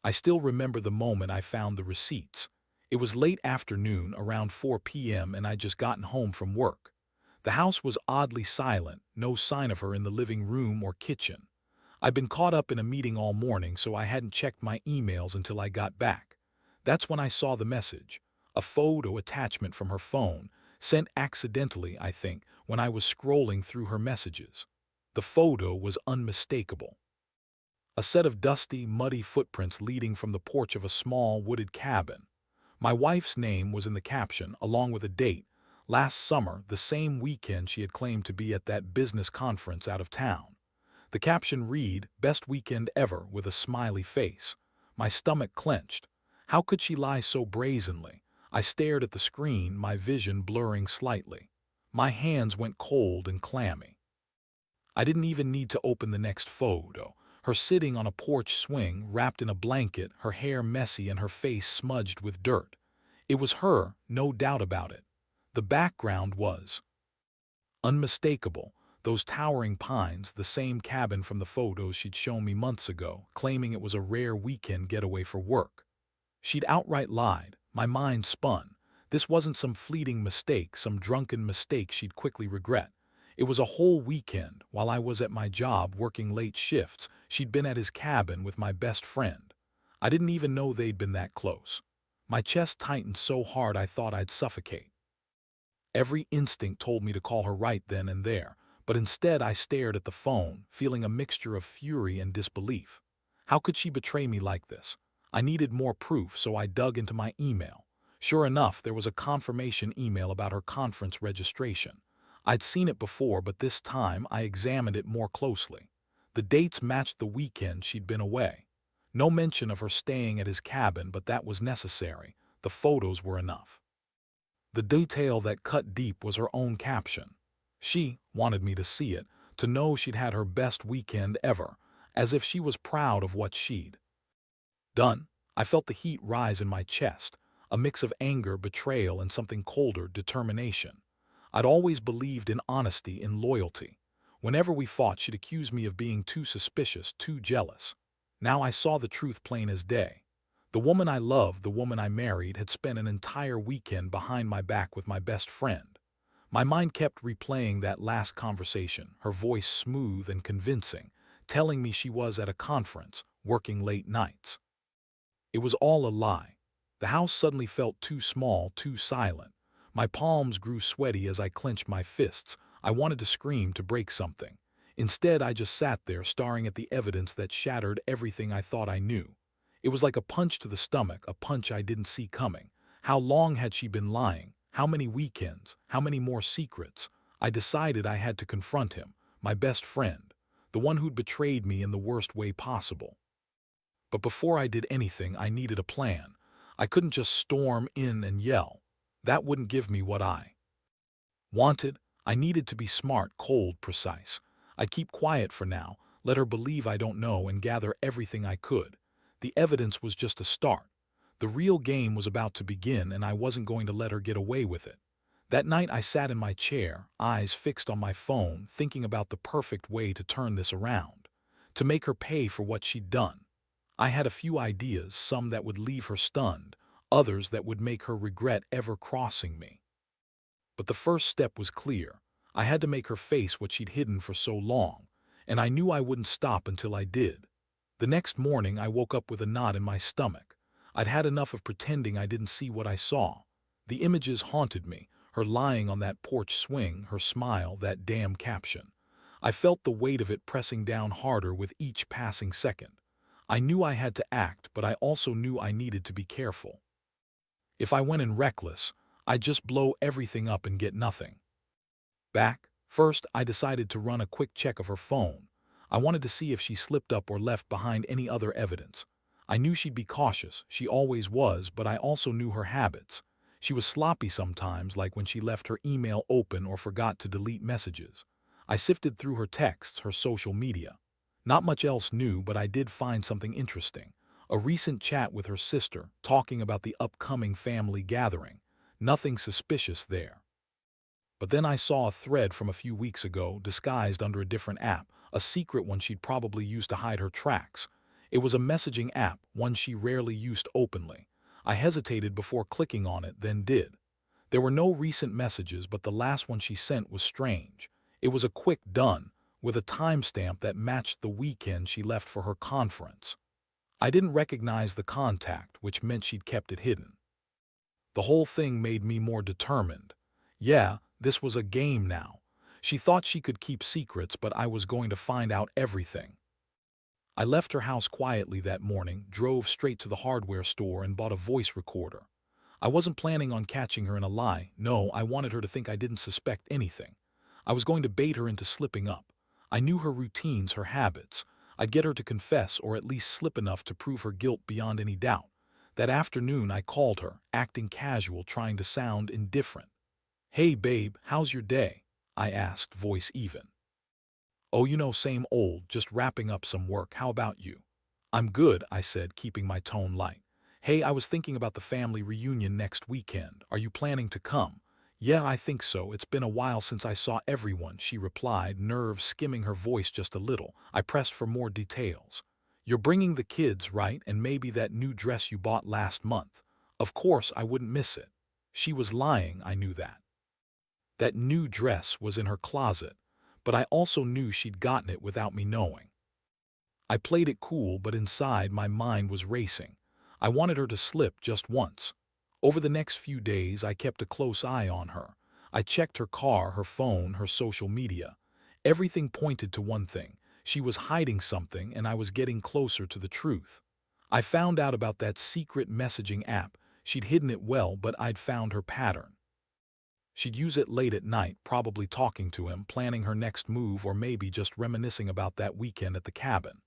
I still remember the moment I found the receipts. It was late afternoon, around 4 p.m., and I'd just gotten home from work. The house was oddly silent, no sign of her in the living room or kitchen. I'd been caught up in a meeting all morning, so I hadn't checked my emails until I got back. That's when I saw the message, a photo attachment from her phone, sent accidentally, I think, when I was scrolling through her messages. The photo was unmistakable. A set of dusty, muddy footprints leading from the porch of a small, wooded cabin. My wife's name was in the caption, along with a date, last summer, the same weekend she had claimed to be at that business conference out of town. The caption read, "Best weekend ever," with a smiley face. My stomach clenched. How could she lie so brazenly? I stared at the screen, my vision blurring slightly. My hands went cold and clammy. I didn't even need to open the next photo. Her sitting on a porch swing, wrapped in a blanket, her hair messy and her face smudged with dirt. It was her, no doubt about it. The background was unmistakable. Those towering pines, the same cabin from the photos she'd shown me months ago, claiming it was a rare weekend getaway for work. She'd outright lied. My mind spun. This wasn't some fleeting mistake, some drunken mistake she'd quickly regret. It was a whole weekend. While I was at my job working late shifts, she'd been at his cabin with my best friend. I didn't even know they'd been that close. My chest tightened so hard I thought I'd suffocate. Every instinct told me to call her right then and there, but instead I stared at the phone, feeling a mixture of fury and disbelief. How could she betray me like this? I needed more proof, so I dug into my email. Sure enough, there was a confirmation email about her conference registration. I'd seen it before, but this time I examined it more closely. The dates matched the weekend she'd been away. No mention of her staying at his cabin, but that was necessary. The photos were enough. The detail that cut deep was her own caption. She wanted me to see it, to know she'd had her best weekend ever, as if she was proud of what she'd done. I felt the heat rise in my chest, a mix of anger, betrayal, and something colder, determination. I'd always believed in honesty, in loyalty. Whenever we fought, she'd accuse me of being too suspicious, too jealous. Now I saw the truth plain as day. The woman I loved, the woman I married, had spent an entire weekend behind my back with my best friend. My mind kept replaying that last conversation, her voice smooth and convincing, telling me she was at a conference, working late nights. It was all a lie. The house suddenly felt too small, too silent. My palms grew sweaty as I clenched my fists. I wanted to scream, to break something. Instead, I just sat there, staring at the evidence that shattered everything I thought I knew. It was like a punch to the stomach, a punch I didn't see coming. How long had she been lying? How many weekends? How many more secrets? I decided I had to confront him, my best friend, the one who'd betrayed me in the worst way possible. But before I did anything, I needed a plan. I couldn't just storm in and yell. That wouldn't give me what I wanted. I needed to be smart, cold, precise. I'd keep quiet for now, let her believe I don't know, and gather everything I could. The evidence was just a start. The real game was about to begin, and I wasn't going to let her get away with it. That night I sat in my chair, eyes fixed on my phone, thinking about the perfect way to turn this around, to make her pay for what she'd done. I had a few ideas, some that would leave her stunned, others that would make her regret ever crossing me. But the first step was clear. I had to make her face what she'd hidden for so long, and I knew I wouldn't stop until I did. The next morning I woke up with a knot in my stomach. I'd had enough of pretending I didn't see what I saw. The images haunted me, her lying on that porch swing, her smile, that damn caption. I felt the weight of it pressing down harder with each passing second. I knew I had to act, but I also knew I needed to be careful. If I went in reckless, I'd just blow everything up and get nothing back. First, I decided to run a quick check of her phone. I wanted to see if she slipped up or left behind any other evidence. I knew she'd be cautious, she always was, but I also knew her habits. She was sloppy sometimes, like when she left her email open or forgot to delete messages. I sifted through her texts, her social media. Not much else new, but I did find something interesting. A recent chat with her sister, talking about the upcoming family gathering. Nothing suspicious there. But then I saw a thread from a few weeks ago, disguised under a different app, a secret one she'd probably used to hide her tracks. It was a messaging app, one she rarely used openly. I hesitated before clicking on it, then did. There were no recent messages, but the last one she sent was strange. It was a quick done, with a timestamp that matched the weekend she left for her conference. I didn't recognize the contact, which meant she'd kept it hidden. The whole thing made me more determined. Yeah, this was a game now. She thought she could keep secrets, but I was going to find out everything. I left her house quietly that morning, drove straight to the hardware store and bought a voice recorder. I wasn't planning on catching her in a lie. No, I wanted her to think I didn't suspect anything. I was going to bait her into slipping up. I knew her routines, her habits. I'd get her to confess, or at least slip enough to prove her guilt beyond any doubt. That afternoon I called her, acting casual, trying to sound indifferent. "Hey babe, how's your day?" I asked, voice even. "Oh, same old, just wrapping up some work. How about you?" "I'm good," I said, keeping my tone light. "Hey, I was thinking about the family reunion next weekend. Are you planning to come?" "Yeah, I think so. It's been a while since I saw everyone," she replied, nerves skimming her voice just a little. I pressed for more details. "You're bringing the kids, right? And maybe that new dress you bought last month." Of course, I wouldn't miss it. She was lying, I knew that. That new dress was in her closet, but I also knew she'd gotten it without me knowing. I played it cool, but inside my mind was racing. I wanted her to slip just once. Over the next few days, I kept a close eye on her. I checked her car, her phone, her social media. Everything pointed to one thing. She was hiding something, and I was getting closer to the truth. I found out about that secret messaging app. She'd hidden it well, but I'd found her pattern. She'd use it late at night, probably talking to him, planning her next move, or maybe just reminiscing about that weekend at the cabin.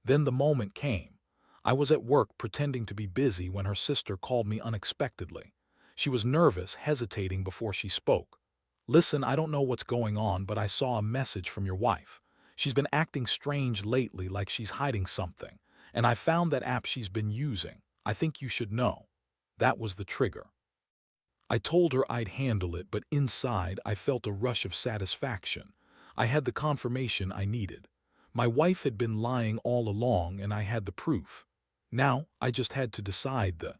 Then the moment came. I was at work pretending to be busy when her sister called me unexpectedly. She was nervous, hesitating before she spoke. "Listen, I don't know what's going on, but I saw a message from your wife. She's been acting strange lately, like she's hiding something. And I found that app she's been using. I think you should know." That was the trigger. I told her I'd handle it, but inside I felt a rush of satisfaction. I had the confirmation I needed. My wife had been lying all along, and I had the proof. Now I just had to decide the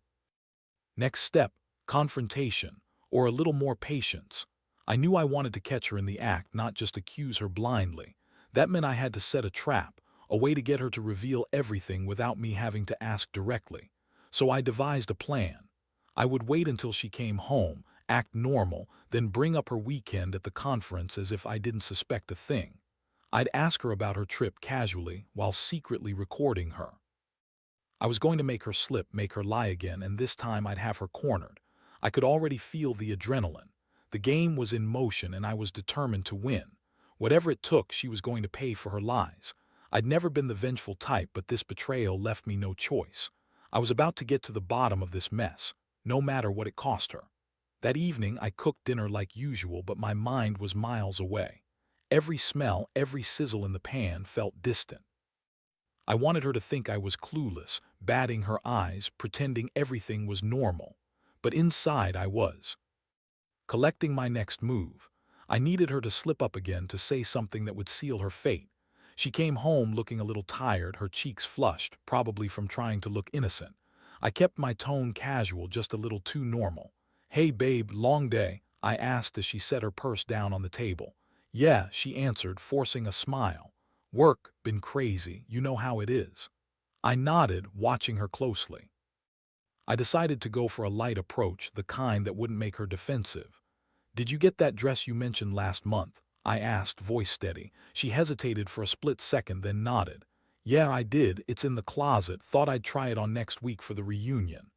next step: confrontation, or a little more patience. I knew I wanted to catch her in the act, not just accuse her blindly. That meant I had to set a trap, a way to get her to reveal everything without me having to ask directly. So I devised a plan. I would wait until she came home, act normal, then bring up her weekend at the conference as if I didn't suspect a thing. I'd ask her about her trip casually, while secretly recording her. I was going to make her slip, make her lie again, and this time I'd have her cornered. I could already feel the adrenaline. The game was in motion, and I was determined to win. Whatever it took, she was going to pay for her lies. I'd never been the vengeful type, but this betrayal left me no choice. I was about to get to the bottom of this mess, no matter what it cost her. That evening, I cooked dinner like usual, but my mind was miles away. Every smell, every sizzle in the pan felt distant. I wanted her to think I was clueless, batting her eyes, pretending everything was normal. But inside I was collecting my next move. I needed her to slip up again, to say something that would seal her fate. She came home looking a little tired, her cheeks flushed, probably from trying to look innocent. I kept my tone casual, just a little too normal. "Hey babe, long day?" I asked as she set her purse down on the table. "Yeah," she answered, forcing a smile. "Work, been crazy, you know how it is." I nodded, watching her closely. I decided to go for a light approach, the kind that wouldn't make her defensive. "Did you get that dress you mentioned last month?" I asked, voice steady. She hesitated for a split second, then nodded. "Yeah, I did. It's in the closet. Thought I'd try it on next week for the reunion."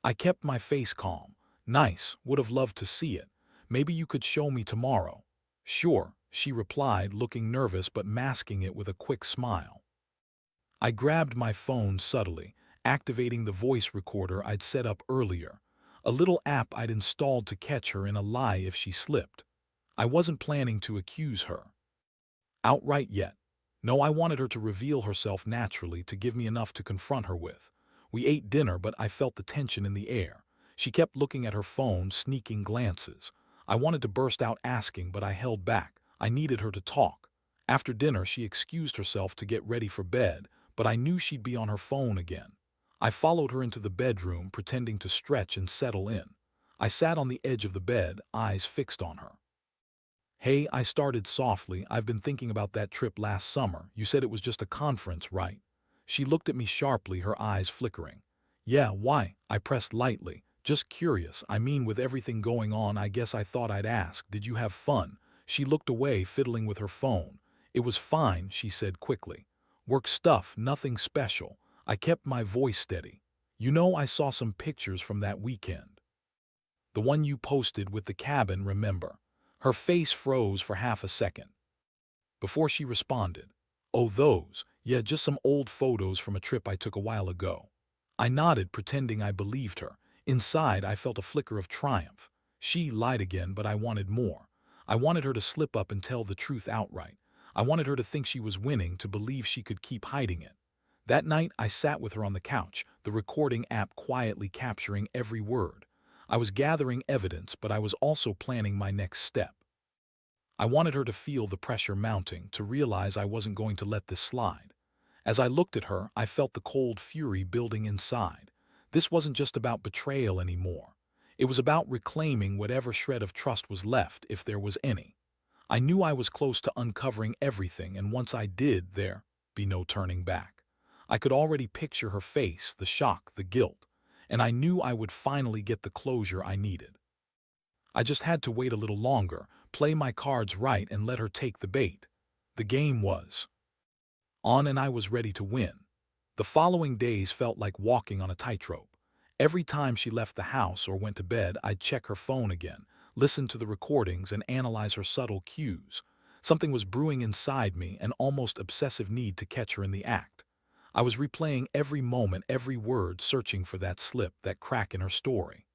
I kept my face calm. "Nice. Would have loved to see it. Maybe you could show me tomorrow." "Sure," she replied, looking nervous but masking it with a quick smile. I grabbed my phone subtly, activating the voice recorder I'd set up earlier, a little app I'd installed to catch her in a lie if she slipped. I wasn't planning to accuse her outright yet. No, I wanted her to reveal herself naturally, to give me enough to confront her with. We ate dinner, but I felt the tension in the air. She kept looking at her phone, sneaking glances. I wanted to burst out asking, but I held back. I needed her to talk. After dinner, she excused herself to get ready for bed, but I knew she'd be on her phone again. I followed her into the bedroom, pretending to stretch and settle in. I sat on the edge of the bed, eyes fixed on her. "Hey," I started softly, "I've been thinking about that trip last summer. You said it was just a conference, right?" She looked at me sharply, her eyes flickering. "Yeah, why?" I pressed lightly. "Just curious. I mean, with everything going on, I guess I thought I'd ask. Did you have fun?" She looked away, fiddling with her phone. "It was fine," she said quickly. "Work stuff, nothing special." I kept my voice steady. "You know, I saw some pictures from that weekend. The one you posted with the cabin, remember?" Her face froze for half a second before she responded. "Oh, those? Yeah, just some old photos from a trip I took a while ago." I nodded, pretending I believed her. Inside, I felt a flicker of triumph. She lied again, but I wanted more. I wanted her to slip up and tell the truth outright. I wanted her to think she was winning, to believe she could keep hiding it. That night, I sat with her on the couch, the recording app quietly capturing every word. I was gathering evidence, but I was also planning my next step. I wanted her to feel the pressure mounting, to realize I wasn't going to let this slide. As I looked at her, I felt the cold fury building inside. This wasn't just about betrayal anymore. It was about reclaiming whatever shred of trust was left, if there was any. I knew I was close to uncovering everything, and once I did, there'd be no turning back. I could already picture her face, the shock, the guilt, and I knew I would finally get the closure I needed. I just had to wait a little longer, play my cards right, and let her take the bait. The game was on, and I was ready to win. The following days felt like walking on a tightrope. Every time she left the house or went to bed, I'd check her phone again, listen to the recordings, and analyze her subtle cues. Something was brewing inside me, an almost obsessive need to catch her in the act. I was replaying every moment, every word, searching for that slip, that crack in her story.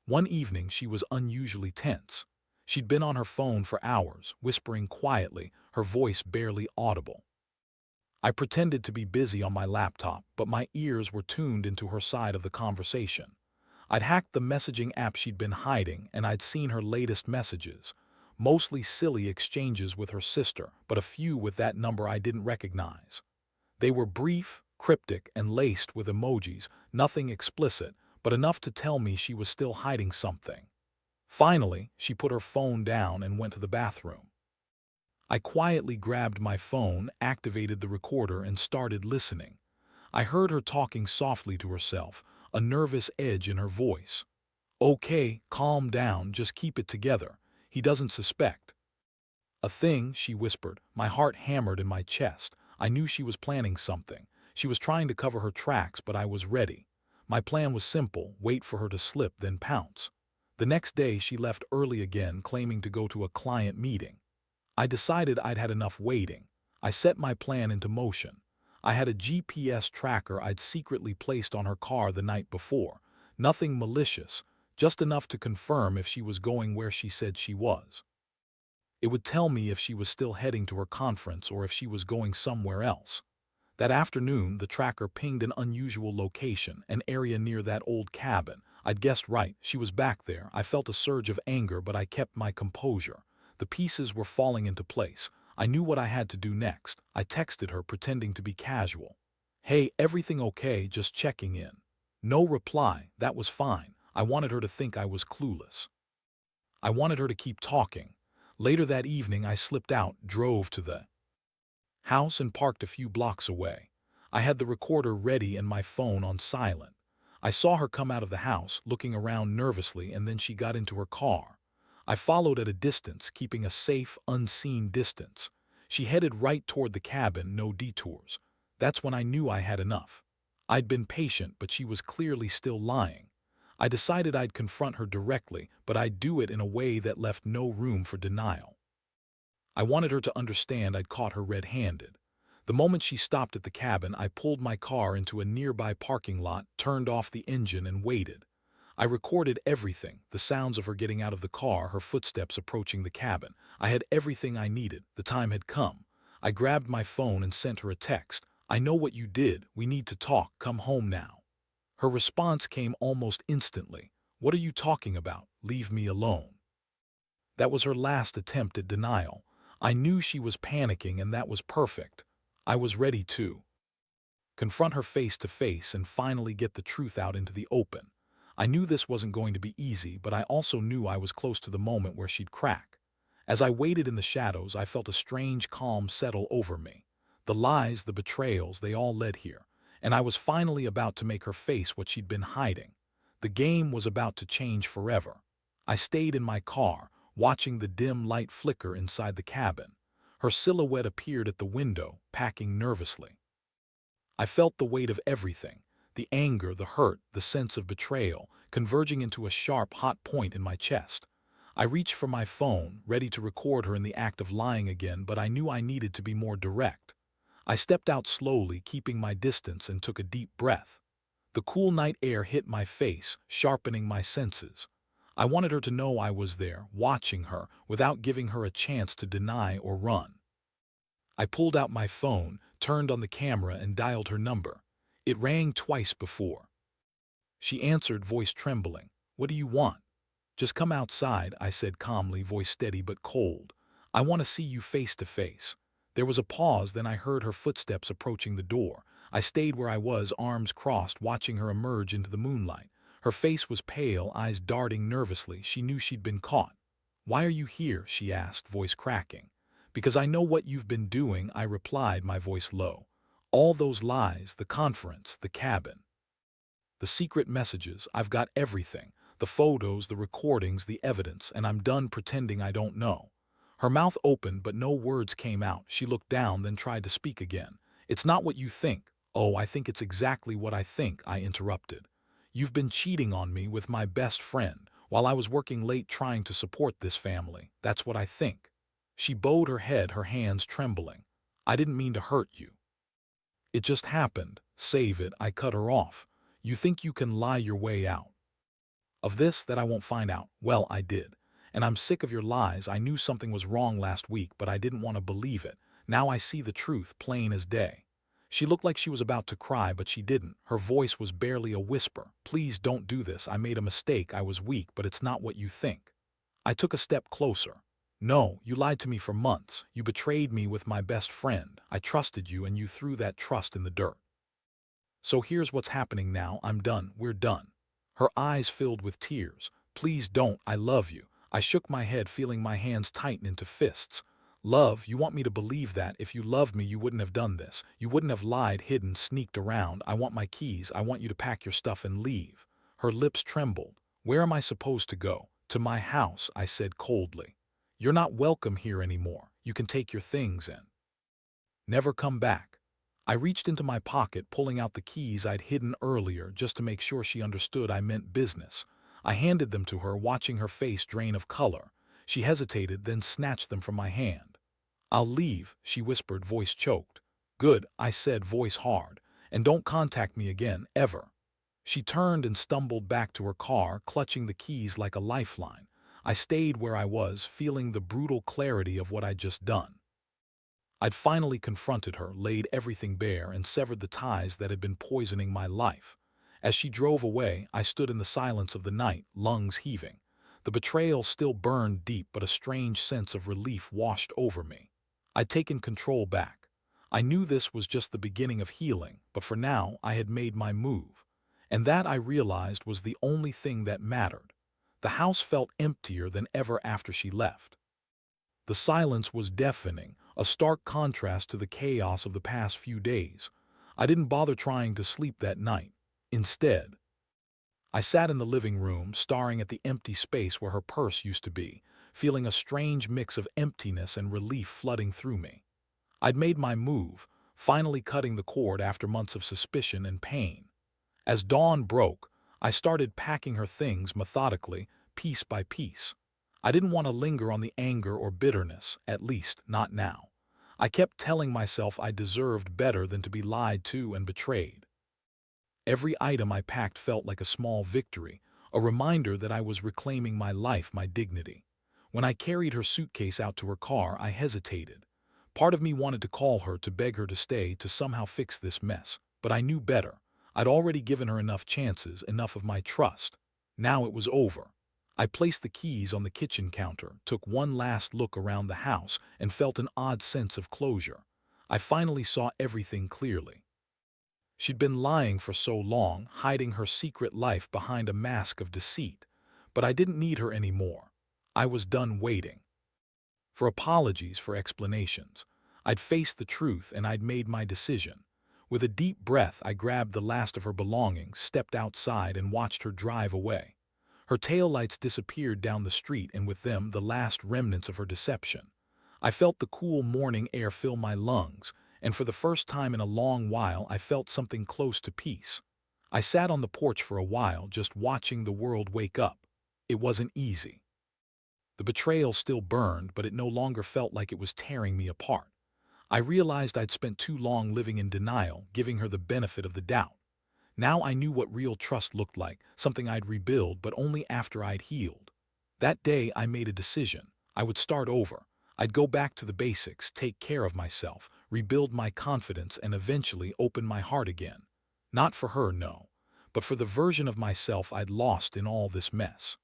One evening, she was unusually tense. She'd been on her phone for hours, whispering quietly, her voice barely audible. I pretended to be busy on my laptop, but my ears were tuned into her side of the conversation. I'd hacked the messaging app she'd been hiding, and I'd seen her latest messages. Mostly silly exchanges with her sister, but a few with that number I didn't recognize. They were brief, cryptic, and laced with emojis, nothing explicit, but enough to tell me she was still hiding something. Finally, she put her phone down and went to the bathroom. I quietly grabbed my phone, activated the recorder, and started listening. I heard her talking softly to herself, a nervous edge in her voice. "Okay, calm down, just keep it together. He doesn't suspect a thing," she whispered. My heart hammered in my chest. I knew she was planning something. She was trying to cover her tracks, but I was ready. My plan was simple: wait for her to slip, then pounce. The next day, she left early again, claiming to go to a client meeting. I decided I'd had enough waiting. I set my plan into motion. I had a GPS tracker I'd secretly placed on her car the night before. Nothing malicious, just enough to confirm if she was going where she said she was. It would tell me if she was still heading to her conference or if she was going somewhere else. That afternoon, the tracker pinged an unusual location, an area near that old cabin. I'd guessed right, she was back there. I felt a surge of anger, but I kept my composure. The pieces were falling into place. I knew what I had to do next. I texted her, pretending to be casual. "Hey, everything okay? Just checking in." No reply. That was fine. I wanted her to think I was clueless. I wanted her to keep talking. Later that evening, I slipped out, drove to the house, and parked a few blocks away. I had the recorder ready and my phone on silent. I saw her come out of the house, looking around nervously, and then she got into her car. I followed at a distance, keeping a safe, unseen distance. She headed right toward the cabin, no detours. That's when I knew I had enough. I'd been patient, but she was clearly still lying. I decided I'd confront her directly, but I'd do it in a way that left no room for denial. I wanted her to understand I'd caught her red-handed. The moment she stopped at the cabin, I pulled my car into a nearby parking lot, turned off the engine, and waited. I recorded everything: the sounds of her getting out of the car, her footsteps approaching the cabin. I had everything I needed. The time had come. I grabbed my phone and sent her a text. "I know what you did. We need to talk. Come home now." Her response came almost instantly. "What are you talking about? Leave me alone." That was her last attempt at denial. I knew she was panicking, and that was perfect. I was ready to confront her face to face, and finally get the truth out into the open. I knew this wasn't going to be easy, but I also knew I was close to the moment where she'd crack. As I waited in the shadows, I felt a strange calm settle over me. The lies, the betrayals, they all led here, and I was finally about to make her face what she'd been hiding. The game was about to change forever. I stayed in my car, watching the dim light flicker inside the cabin. Her silhouette appeared at the window, packing nervously. I felt the weight of everything, the anger, the hurt, the sense of betrayal, converging into a sharp, hot point in my chest. I reached for my phone, ready to record her in the act of lying again, but I knew I needed to be more direct. I stepped out slowly, keeping my distance, and took a deep breath. The cool night air hit my face, sharpening my senses. I wanted her to know I was there, watching her, without giving her a chance to deny or run. I pulled out my phone, turned on the camera, and dialed her number. It rang twice before. She answered, voice trembling. "What do you want?" "Just come outside," I said calmly, voice steady but cold. "I want to see you face to face." There was a pause, then I heard her footsteps approaching the door. I stayed where I was, arms crossed, watching her emerge into the moonlight. Her face was pale, eyes darting nervously. She knew she'd been caught. "Why are you here?" she asked, voice cracking. "Because I know what you've been doing," I replied, my voice low. "All those lies, the conference, the cabin, the secret messages, I've got everything. The photos, the recordings, the evidence, and I'm done pretending I don't know." Her mouth opened, but no words came out. She looked down, then tried to speak again. "It's not what you think." "Oh, I think it's exactly what I think," I interrupted. "You've been cheating on me with my best friend, while I was working late trying to support this family. That's what I think." She bowed her head, her hands trembling. "I didn't mean to hurt you. It just happened. Save it," I cut her off. "You think you can lie your way out of this, that I won't find out? Well, I did. And I'm sick of your lies. I knew something was wrong last week, but I didn't want to believe it. Now I see the truth, plain as day." She looked like she was about to cry, but she didn't. Her voice was barely a whisper. "Please don't do this. I made a mistake. I was weak, but it's not what you think." I took a step closer. "No, you lied to me for months. You betrayed me with my best friend. I trusted you, and you threw that trust in the dirt. So here's what's happening now. I'm done. We're done." Her eyes filled with tears. "Please don't. I love you." I shook my head, feeling my hands tighten into fists. "Love? You want me to believe that? If you loved me, you wouldn't have done this. You wouldn't have lied, hidden, sneaked around. I want my keys. I want you to pack your stuff and leave." Her lips trembled. "Where am I supposed to go?" "To my house," I said coldly. "You're not welcome here anymore. You can take your things and never come back." I reached into my pocket, pulling out the keys I'd hidden earlier, just to make sure she understood I meant business. I handed them to her, watching her face drain of color. She hesitated, then snatched them from my hand. "I'll leave," she whispered, voice choked. "Good," I said, voice hard. "And don't contact me again, ever." She turned and stumbled back to her car, clutching the keys like a lifeline. I stayed where I was, feeling the brutal clarity of what I'd just done. I'd finally confronted her, laid everything bare, and severed the ties that had been poisoning my life. As she drove away, I stood in the silence of the night, lungs heaving. The betrayal still burned deep, but a strange sense of relief washed over me. I'd taken control back. I knew this was just the beginning of healing, but for now I had made my move. And that, I realized, was the only thing that mattered. The house felt emptier than ever after she left. The silence was deafening, a stark contrast to the chaos of the past few days. I didn't bother trying to sleep that night. Instead, I sat in the living room, staring at the empty space where her purse used to be, feeling a strange mix of emptiness and relief flooding through me. I'd made my move, finally cutting the cord after months of suspicion and pain. As dawn broke, I started packing her things methodically, piece by piece. I didn't want to linger on the anger or bitterness, at least not now. I kept telling myself I deserved better than to be lied to and betrayed. Every item I packed felt like a small victory, a reminder that I was reclaiming my life, my dignity. When I carried her suitcase out to her car, I hesitated. Part of me wanted to call her, to beg her to stay, to somehow fix this mess, but I knew better. I'd already given her enough chances, enough of my trust. Now it was over. I placed the keys on the kitchen counter, took one last look around the house, and felt an odd sense of closure. I finally saw everything clearly. She'd been lying for so long, hiding her secret life behind a mask of deceit. But I didn't need her anymore. I was done waiting for apologies, for explanations. I'd faced the truth and I'd made my decision. With a deep breath, I grabbed the last of her belongings, stepped outside, and watched her drive away. Her taillights disappeared down the street, and with them the last remnants of her deception. I felt the cool morning air fill my lungs, and for the first time in a long while I felt something close to peace. I sat on the porch for a while, just watching the world wake up. It wasn't easy. The betrayal still burned, but it no longer felt like it was tearing me apart. I realized I'd spent too long living in denial, giving her the benefit of the doubt. Now I knew what real trust looked like, something I'd rebuild, but only after I'd healed. That day I made a decision. I would start over. I'd go back to the basics, take care of myself, rebuild my confidence, and eventually open my heart again. Not for her, no, but for the version of myself I'd lost in all this mess.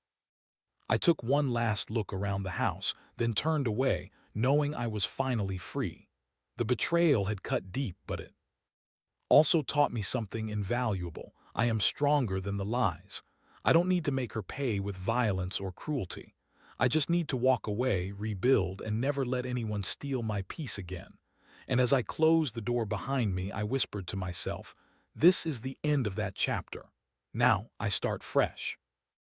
I took one last look around the house, then turned away, knowing I was finally free. The betrayal had cut deep, but it also taught me something invaluable. I am stronger than the lies. I don't need to make her pay with violence or cruelty. I just need to walk away, rebuild, and never let anyone steal my peace again. And as I closed the door behind me, I whispered to myself, this is the end of that chapter. Now I start fresh.